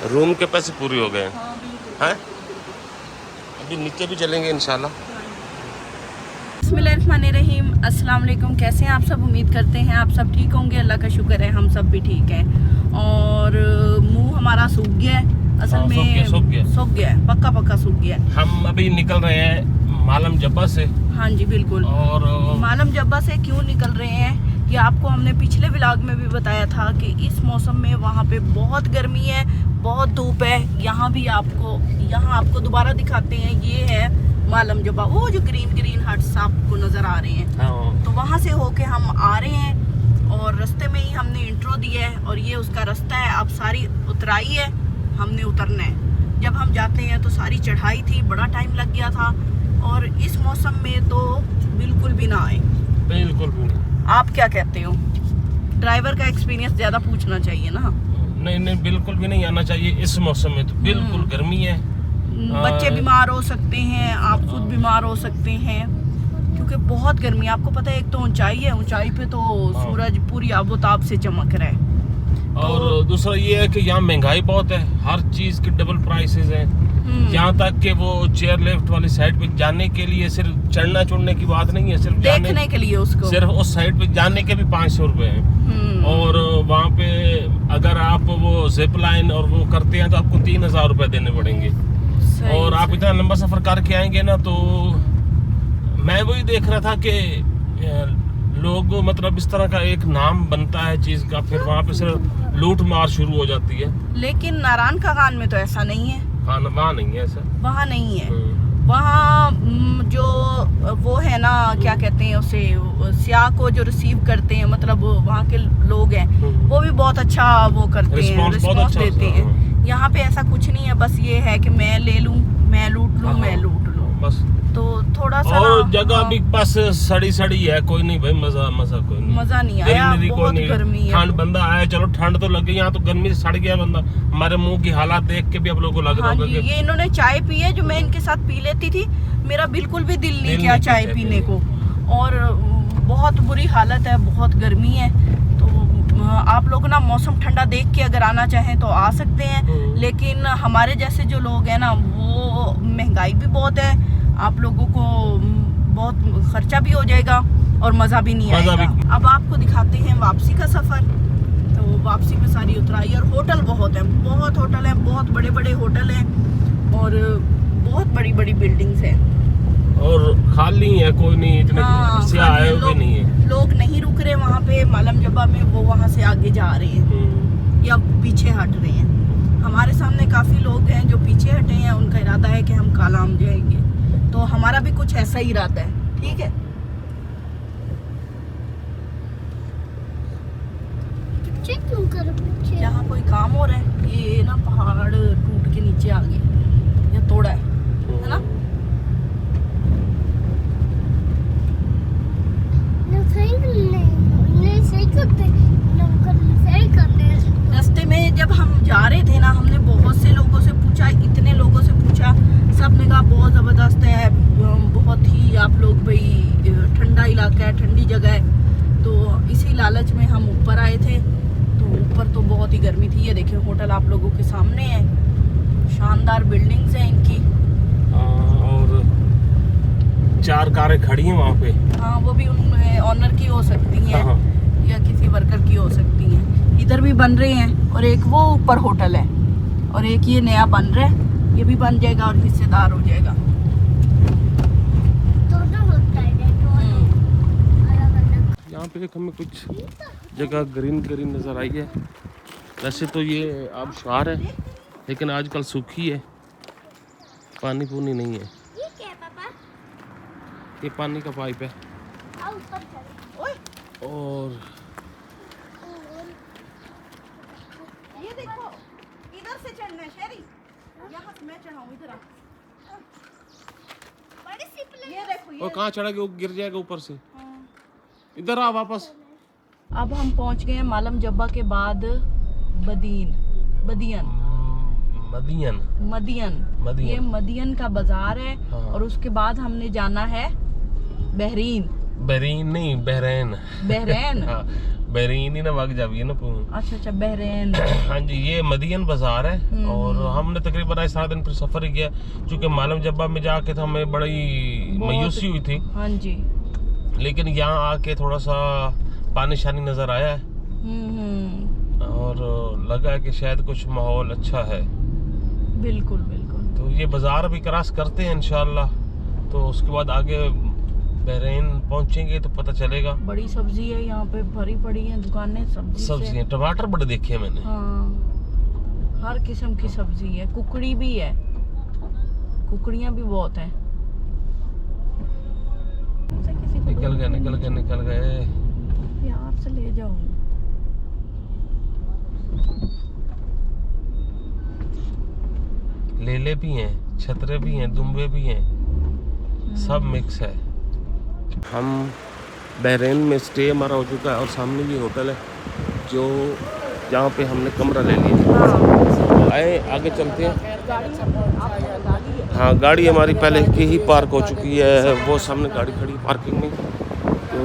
Room के पैसे पूरे हो गए हाँ बिल्कुल। हैं। अभी नीचे भी चलेंगे इंशाल्लाह। बिस्मिल्लाहिर्रहमानिर्रहीम, अस्सलाम वालेकुम। कैसे हैं आप सब? उम्मीद करते हैं आप सब ठीक होंगे। अल्लाह का शुक्र है हम सब भी ठीक हैं। और मुंह हमारा सूख गया है असल में, सूख गया है, पक्का पक्का सूख गया है। हम अभी निकल रहे हैं मालम जब्बा से। हाँ जी बिल्कुल। और मालम जब्बा से क्यों निकल रहे हैं ये आपको हमने पिछले व्लॉग में भी बताया था कि इस मौसम में वहाँ पे बहुत गर्मी है, बहुत धूप है। यहाँ आपको दोबारा दिखाते हैं। ये है मालम जब्बा, वो जो ग्रीन ग्रीन हट्स आपको नजर आ रहे हैं। हाँ। तो वहाँ से होके हम आ रहे हैं और रास्ते में ही हमने इंट्रो दिया है और ये उसका रास्ता है। अब सारी उतराई है, हमने उतरना है। जब हम जाते हैं तो सारी चढ़ाई थी, बड़ा टाइम लग गया था। और इस मौसम में तो बिल्कुल भी ना आए। बिल्कुल भी नहीं। आप क्या कहते हो? ड्राइवर का एक्सपीरियंस ज्यादा पूछना चाहिए ना। नहीं, बिल्कुल भी नहीं आना चाहिए इस मौसम में। तो बिल्कुल गर्मी है, बच्चे बीमार हो सकते हैं, आप खुद बीमार हो सकते हैं क्योंकि बहुत गर्मी है। आपको पता है, एक तो ऊंचाई है, ऊंचाई पे तो सूरज पूरी आबोताब से चमक रहा है। और दूसरा ये है कि यहाँ महंगाई बहुत है, हर चीज की डबल प्राइसेस हैं। यहाँ तक कि वो चेयर लिफ्ट वाली साइड पे जाने के लिए सिर्फ चढ़ना चढ़ने की बात नहीं है, सिर्फ देखने के लिए उसको, सिर्फ उस साइड पे जाने के भी 500 रुपए हैं। और वहाँ पे अगर आप वो जिप लाइन और वो करते हैं तो आपको 3000 रुपए देने पड़ेंगे। और आप इतना लंबा सफर करके आएंगे ना, तो मैं वही देख रहा था कि लोग मतलब इस तरह का एक नाम बनता है चीज का, फिर वहाँ पे सिर्फ लूट मार शुरू हो जाती है। लेकिन नारायण का खान में तो ऐसा नहीं है। हाँ, वहाँ नहीं है ऐसा, वहाँ नहीं है। वहाँ जो वो है ना, क्या कहते हैं उसे, सियाह को जो रिसीव करते हैं, मतलब वहाँ के लोग हैं, वो भी बहुत अच्छा वो करते हैं, रिस्पॉन्स देते हैं। यहाँ पे ऐसा कुछ नहीं है, बस ये है कि मैं ले लूँ, मैं लूट लूँ, मैं लूट लूँ बस। तो थोड़ा सा और जगह भी बस सड़ी है, कोई नहीं भाई, मजा कोई नहीं, मजा नहीं आया, बहुत गर्मी है। ठंड, बंदा आया चलो ठंड तो लग गई, यहाँ तो गर्मी से सड़ गया बंदा। हमारे मुंह की हालात देख के भी आप लोगों को लग रहा होगा कि ये इन्होंने चाय पी है जो मैं इनके साथ पी लेती थी, मेरा बिल्कुल भी दिल नहीं किया चाय पीने को। और बहुत बुरी हालत है, बहुत गर्मी है। तो आप लोग ना मौसम ठंडा देख के अगर आना चाहें तो आ सकते हैं, लेकिन हमारे जैसे जो लोग हैं ना, वो महंगाई भी बहुत है, आप लोगों को बहुत खर्चा भी हो जाएगा और मज़ा भी नहीं आएगा। अब आपको दिखाते हैं वापसी का सफ़र। तो वापसी में सारी उतराई और होटल बहुत है, बहुत होटल है, बहुत बड़े बड़े होटल हैं और बहुत बड़ी बड़ी बिल्डिंग्स हैं। और खाली है, कोई नहीं, इतने से आए हुए नहीं है, लोग नहीं रुक रहे वहाँ पे मालम जब्बा में, वो वहाँ से आगे जा रहे हैं या पीछे हट रहे हैं। हमारे सामने काफ़ी लोग हैं जो पीछे हटे हैं, उनका इरादा है कि हम कालाम जाएंगे, तो हमारा भी कुछ ऐसा ही इरादा है। ठीक है, यहाँ कोई काम हो रहा है। ये ना पहाड़ टूट के नीचे आ गया या तोड़ा है ना। रास्ते में जब हम जा रहे थे ना, हमने बहुत से लोगों से पूछा, इतने लोगों से पूछा, सब ने कहा बहुत ज़बरदस्त है, बहुत ही आप लोग भाई ठंडा इलाका है, ठंडी जगह है। तो इसी लालच में हम ऊपर आए थे। तो ऊपर तो बहुत ही गर्मी थी। ये देखिए होटल आप लोगों के सामने है, शानदार बिल्डिंग्स हैं इनकी। और 4 कारें खड़ी हैं वहाँ पे। हाँ, वो भी उनमें ऑनर की हो सकती हैं या किसी वर्कर की हो सकती हैं। इधर भी बन रहे हैं और एक वो ऊपर होटल है और एक ये नया बन रहा है, ये भी बन जाएगा और हिस्सेदार हो जाएगा। यहाँ पे हमें कुछ जगह ग्रीन ग्रीन नज़र आई है। वैसे तो ये आबशार है, लेकिन आजकल सूखी है, पानी पूनी नहीं है। ये क्या है पापा? ये पानी का पाइप है। और ये देखो, इधर से चढ़ना है शेरी, यहाँ से मैं चढ़ाऊँ, इधर बड़ी सी प्लेट। ये देखो, ये और कहाँ चढ़ा के वो गिर जाएगा ऊपर से। इधर आ वापस। अब हम पहुंच गए हैं मालम जब्बा के बाद मदियन। ये मदियन का बाजार है। हाँ। और उसके बाद हमने जाना है बहरीन। बहरीन नहीं, बहरैन। बहरैन। हाँ, बहरीन ही ना भाग जावी ना पू। अच्छा अच्छा, बहरीन। हाँ जी, ये मदीन बाजार है और हमने तकरीबन आज 7 दिन फिर सफर ही किया, क्योंकि मालूम जब्बा में जाके तो हमें बड़ी मायूसी हुई थी। हाँ जी। लेकिन यहाँ आके थोड़ा सा पानी शानी नजर आया है और लगा कि शायद कुछ माहौल अच्छा है। बिल्कुल बिल्कुल। तो ये बाजार अभी क्रॉस करते हैं इंशाल्लाह, तो उसके बाद आगे बहरीन पहुंचेंगे तो पता चलेगा। बड़ी सब्जी है यहाँ पे, भरी पड़ी है दुकानें सब्जियां, टमाटर बड़े देखे हैं मैंने। हाँ, हर किस्म की सब्जी है, कुकड़ी भी है, कुकड़ियाँ भी बहुत हैं। निकल गए। प्यार से ले जाओ। लेले भी हैं, छतरे भी हैं, दुम्बे भी हैं, सब मिक्स है। हम बहरीन में स्टे हमारा हो चुका है और सामने भी होटल है जो जहाँ पे हमने कमरा ले लिया। आए आगे चलते हैं। हाँ, गाड़ी हमारी पहले की ही पार्क हो चुकी है, वो सामने गाड़ी खड़ी पार्किंग में। तो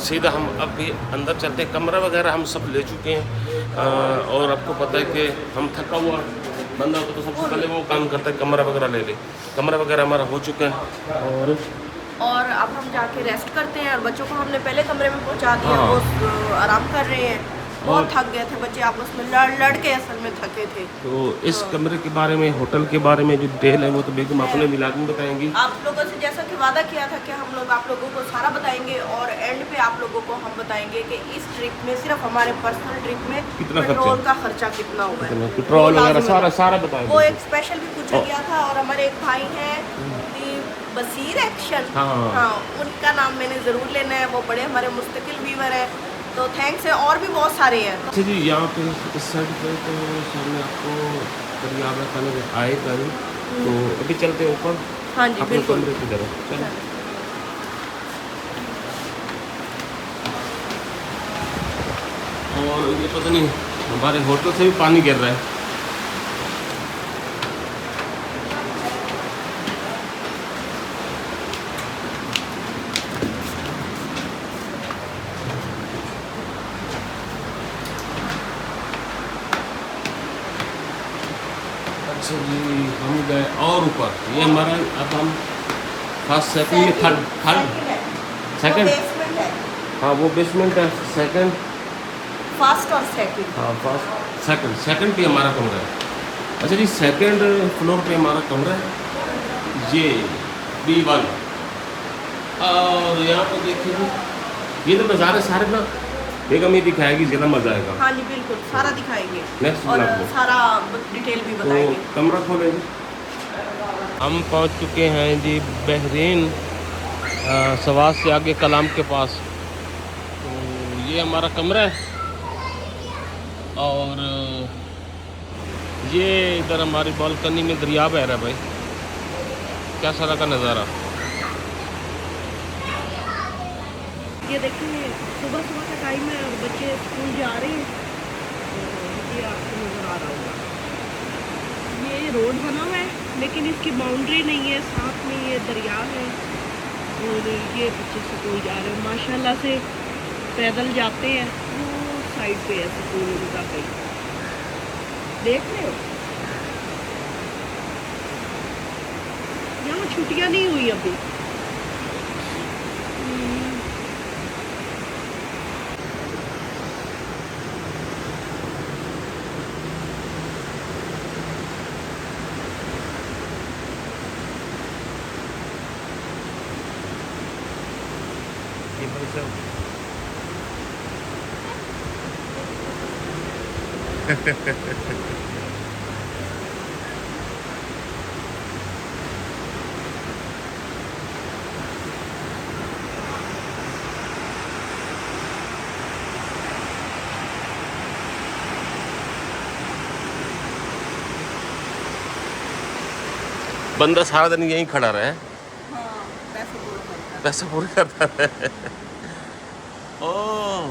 सीधा हम अब भी अंदर चलते हैं। कमरा वगैरह हम सब ले चुके हैं और आपको पता है कि हम थका हुआ बंदा होता तो सबसे पहले वो काम करता है कमरा वगैरह ले ले। कमरा वगैरह हमारा हो चुका है और अब हम जाके रेस्ट करते हैं और बच्चों को हमने पहले कमरे में पहुंचा दिया। वो आराम कर रहे हैं, बहुत थक गए थे बच्चे, आपस में लड़ के असल में थके थे। तो इस कमरे के बारे में, होटल के बारे में जो डिटेल है वो तो बेगम अपने मिलाद में बताएंगी। आप लोगों से जैसा कि वादा किया था कि हम लोग आप लोगों को सारा बताएंगे और एंड पे आप लोगों को हम बताएंगे कि इस ट्रिप में, सिर्फ हमारे पर्सनल ट्रिप में कितना पेट्रोल का खर्चा कितना हुआ है, पेट्रोल वगैरह सारा बताएंगे। वो एक स्पेशल भी पूछा गया था। और हमारे एक भाई हैं बसीर एक्शन, हाँ, उनका नाम मैंने ज़रूर लेना है, वो बड़े हमारे मुस्तकिल व्यूअर है, तो थैंक्स है। और भी बहुत सारे हैं। अच्छा जी, यहाँ पे इस साइड पे तो सामने आपको दरियाब खाने आए कल, तो अभी चलते हैं ऊपर। हाँ जी बिल्कुल। कमरे की तरफ चलो। और ये पता नहीं हमारे होटल से भी पानी गिर रहा है। अच्छा जी, हम गए और ऊपर। ये हमारा अब हम फर्स्ट सेकंड सेकंड हाँ, वो बेसमेंट है। सेकंड, फर्स्ट और सेकंड। हाँ, फर्स्ट सेकंड पे हमारा कमरा है। अच्छा जी, सेकंड फ्लोर पे हमारा कमरा है, ये B1। और यहाँ पर देखिए, ये तो नज़ारे सारे ना बेगम ही दिखाएगी, ज़्यादा मज़ा आएगा। हाँ जी बिल्कुल, सारा दिखाएंगे नेक्स्ट और ब्लॉग में सारा डिटेल भी बताएंगे। तो कमरा खोलेंगे। हम पहुंच चुके हैं जी बहरीन, सवाद से आगे कलाम के पास। तो ये हमारा कमरा है और ये इधर हमारी बालकनी में दरिया बह रहा है भाई, क्या सारा का नज़ारा। ये देखिए, सुबह सुबह का टाइम है और बच्चे स्कूल जा रहे हैं, तो ये आपको नज़र आ रहा होगा। ये रोड बना हुआ है लेकिन इसकी बाउंड्री नहीं है, साथ में ये दरिया है और ये बच्चे स्कूल जा रहे हैं। माशाल्लाह से पैदल जाते हैं, वो साइड पे है स्कूल उनका। कहीं देख रहे हो, यहाँ छुट्टियाँ नहीं हुई अभी। बंदा सारा दिन यहीं खड़ा रहे, हाँ, पैसे पूरे करता है। ओह,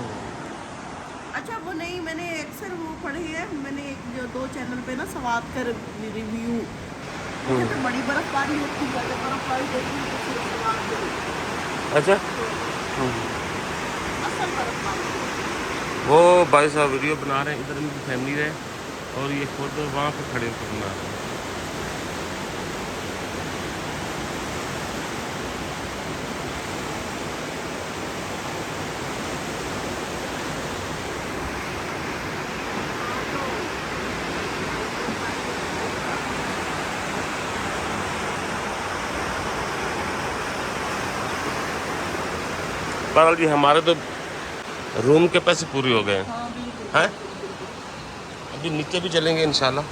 अच्छा वो नहीं, मैंने अक्सर वो पढ़ी है, मैंने एक जो 2 चैनल पे ना सवाद कर रिव्यू, तो बड़ी बर्फबारी होती है, बर्फबारी देखी तो सिर्फ सवाद करो। अच्छा, मुसलसल बर्फबारी। वो भाई साहब वीडियो बना रहे हैं, इधर इनकी फैमिली है और ये खुद वहाँ पे खड़े होकर बना रहे हैं। बहरहाल जी हमारे तो रूम के पैसे पूरे हो गए हैं। हाँ बिल्कुल। हैं? अभी नीचे भी चलेंगे इंशाल्लाह।